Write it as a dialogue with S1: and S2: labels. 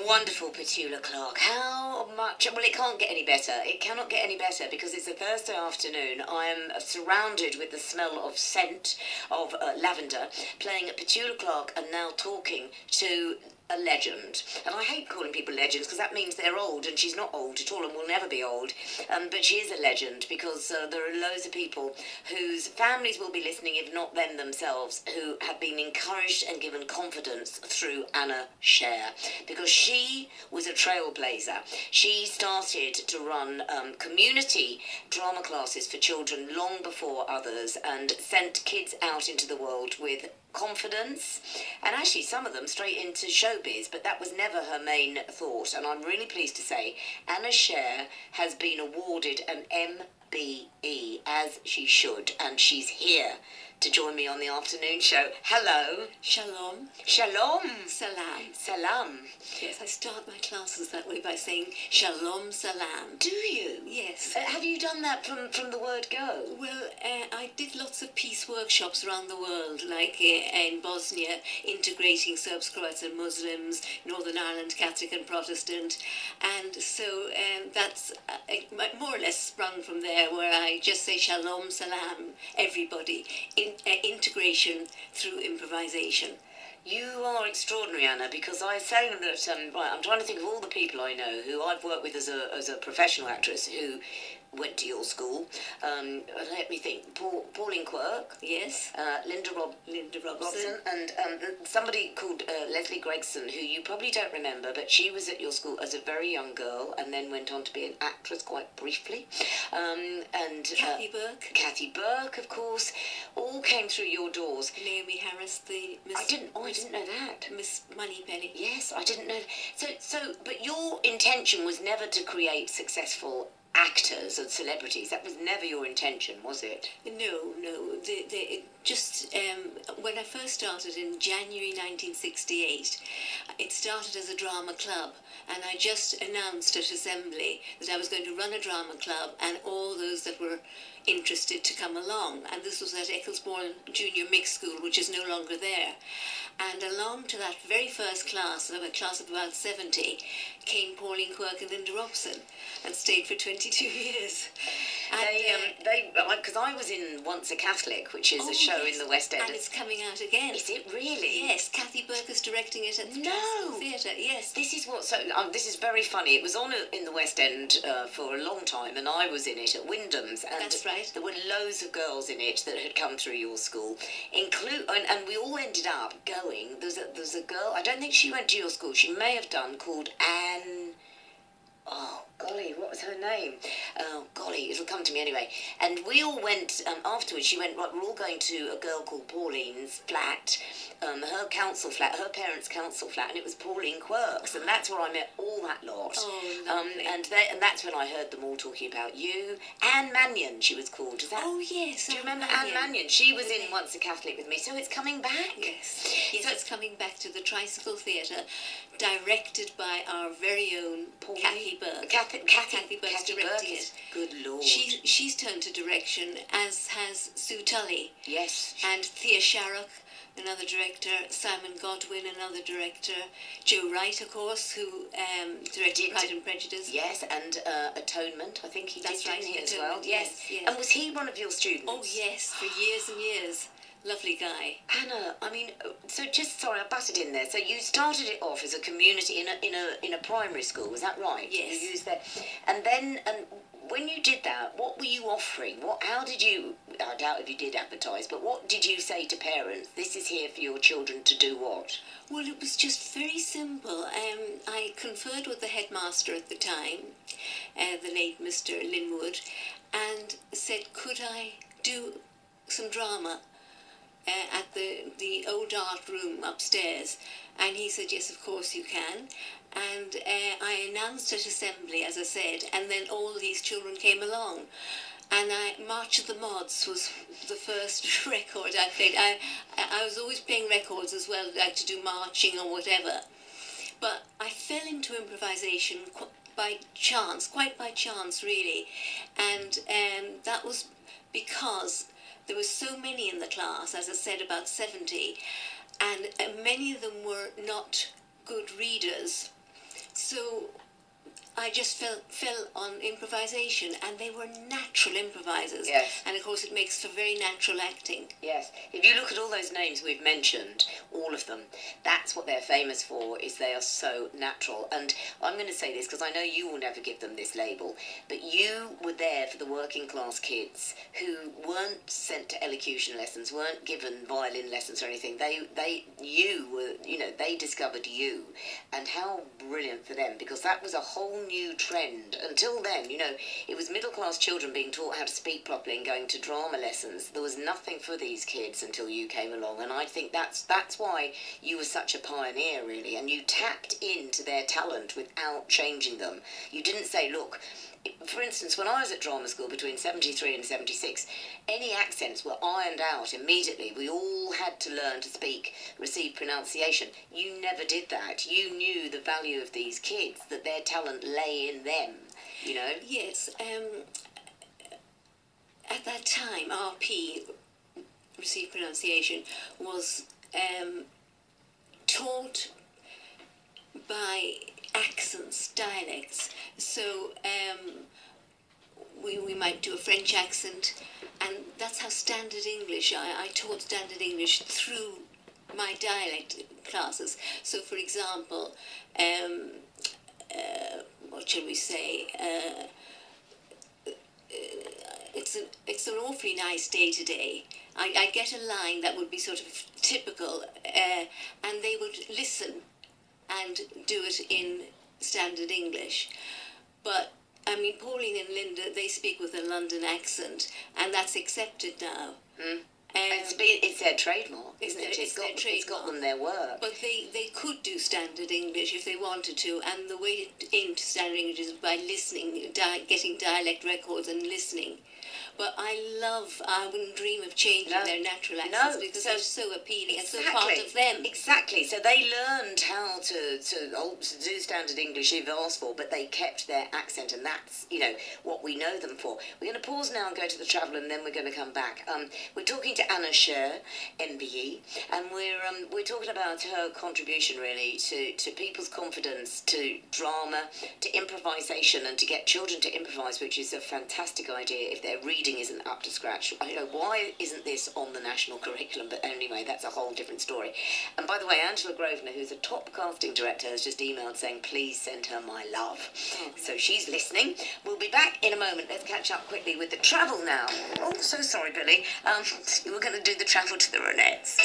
S1: wonderful Petula Clark. How much? Well, it can't get any better. It cannot get any better because it's a Thursday afternoon. I am surrounded with the smell of scent of lavender, playing at Petula Clark and now talking to a legend. And I hate calling people legends because that means they're old, and she's not old at all and will never be old. But she is a legend because there are loads of people whose families will be listening, if not them themselves, who have been encouraged and given confidence through Anna Scher, because she was a trailblazer. She started to run community drama classes for children long before others and sent kids out into the world with confidence, and actually some of them straight into showbiz, but that was never her main thought. And I'm really pleased to say Anna Scher has been awarded an MBE, as she should, and she's here to join me on the afternoon show. Hello.
S2: Shalom.
S1: Shalom.
S2: Salam.
S1: Salam.
S2: Yes, I start my classes that way by saying Shalom Salam.
S1: Do you?
S2: Yes.
S1: Have you done that from the word go?
S2: Well, I did lots of peace workshops around the world, like in Bosnia, integrating Serbs, Croats and Muslims, Northern Ireland, Catholic and Protestant. And so that's more or less sprung from there, where I just say Shalom Salam, everybody. Integration through improvisation.
S1: You are extraordinary, Anna, because I was saying that, right, I'm trying to think of all the people I know who I've worked with as a professional actress who went to your school. Let me think. Pauline Quirk.
S2: Yes.
S1: Linda
S2: Robson.
S1: And somebody called Leslie Gregson, who you probably don't remember, but she was at your school as a very young girl and then went on to be an actress quite briefly. And
S2: Kathy Burke.
S1: Kathy Burke, of course, all came through your doors.
S2: Naomi Harris, the Miss.
S1: I didn't know that.
S2: Miss Moneypenny.
S1: Yes, I didn't know. But your intention was never to create successful actors and celebrities. That was never your intention, was it?
S2: No. When I first started in January 1968, it started as a drama club, and I just announced at Assembly that I was going to run a drama club and all those that were interested to come along. And this was at Ecclesbourne Junior Mixed School, which is no longer there. And along to that very first class, a class of about 70, came Pauline Quirk and Linda Robson, and stayed for 22 years.
S1: Because I was in Once a Catholic, which is a show in the West End.
S2: And it's coming out again.
S1: Is it really?
S2: Yes, Kathy Burke is directing it at the Classical Theatre, yes.
S1: This is very funny. It was on in the West End for a long time, and I was in it at Wyndham's. And
S2: that's right.
S1: There were loads of girls in it that had come through your school, and we all ended up going. There's a girl, I don't think she went to your school, she may have done, called Anne. Oh, golly, what was her name? Oh, golly, it'll come to me anyway. And we all went, afterwards, she went, right, we're all going to a girl called Pauline's flat, her council flat, her parents' council flat, and it was Pauline Quirk's, and that's where I met all that lot.
S2: Oh,
S1: and that's when I heard them all talking about you. Anne Mannion, she was called. Is that?
S2: Oh, yes.
S1: Do you remember Anne Mannion? She was in Once a Catholic with me, so it's coming back.
S2: Yes, so it's coming back to the Tricycle Theatre, directed by our very own Kathy Burke. Kathy Burke's directing it.
S1: Good Lord.
S2: She's turned to direction, as has Sue Tully.
S1: Yes.
S2: And Thea Sharrock, another director, Simon Godwin, another director, Joe Wright, of course, who directed Pride and Prejudice.
S1: Yes, and Atonement, I think he did
S2: right,
S1: as well. Yes. And was he one of your students?
S2: Oh, yes, for years and years. Lovely guy.
S1: Anna, I mean, sorry, I butted in there. So you started it off as a community in a primary school, was that right?
S2: Yes.
S1: You used that, and then when you did that, what were you offering? How did you? I doubt if you did advertise, but what did you say to parents? This is here for your children to do what?
S2: Well, it was just very simple. I conferred with the headmaster at the time, the late Mr. Linwood, and said, could I do some drama at the old art room upstairs? And he said, yes, of course you can. And I announced at Assembly, as I said, and then all these children came along. And March of the Mods was the first record I played. I was always playing records as well, like to do marching or whatever. But I fell into improvisation quite by chance really. And that was because there were so many in the class, as I said, about 70, and many of them were not good readers. So I just fell on improvisation, and they were natural improvisers.
S1: Yes.
S2: And of course, it makes for very natural acting.
S1: Yes. If you look at all those names we've mentioned, all of them, that's what they're famous for, is they are so natural. And I'm going to say this because I know you will never give them this label, but you were there for the working class kids who weren't sent to elocution lessons, weren't given violin lessons or anything. They discovered you, and how brilliant for them, because that was a whole new trend. Until then, it was middle class children being taught how to speak properly and going to drama lessons. There was nothing for these kids until you came along, and I think that's why you were such a pioneer, really, and you tapped into their talent without changing them. You didn't say, look, for instance, when I was at drama school between 73 and 76, any accents were ironed out immediately. We all had to learn to speak, receive pronunciation. You never did that. You knew the value of these kids, that their talent lay in them,
S2: Yes. At that time, RP, received pronunciation, was taught by accents, dialects. So we might do a French accent, and that's how Standard English, I taught Standard English through my dialect classes. So, for example, what shall we say? It's an awfully nice day today. I get a line that would be sort of typical, and they would listen and do it in Standard English. But I mean, Pauline and Linda, they speak with a London accent, and that's accepted now.
S1: Mm. It's their trademark, isn't it? It's got them their work.
S2: But they could do Standard English if they wanted to, and the way into Standard English is by listening, getting dialect records and listening. But I wouldn't dream of changing their natural accents because they're so appealing and so part of them.
S1: Exactly. So they learned how to do Standard English if asked for, but they kept their accent, and that's what we know them for. We're going to pause now and go to the travel, and then we're going to come back. We're talking to Scher MBE, and we're talking about her contribution really to people's confidence, to drama, to improvisation, and to get children to improvise, which is a fantastic idea if their reading isn't up to scratch. Why isn't this on the national curriculum? But anyway, that's a whole different story. And by the way, Angela Grosvenor, who's a top casting director, has just emailed saying please send her my love. So she's listening. We'll be back in a moment. Let's catch up quickly with the travel now. Oh, so sorry, Billy. You were going to do the travel to the Ronettes.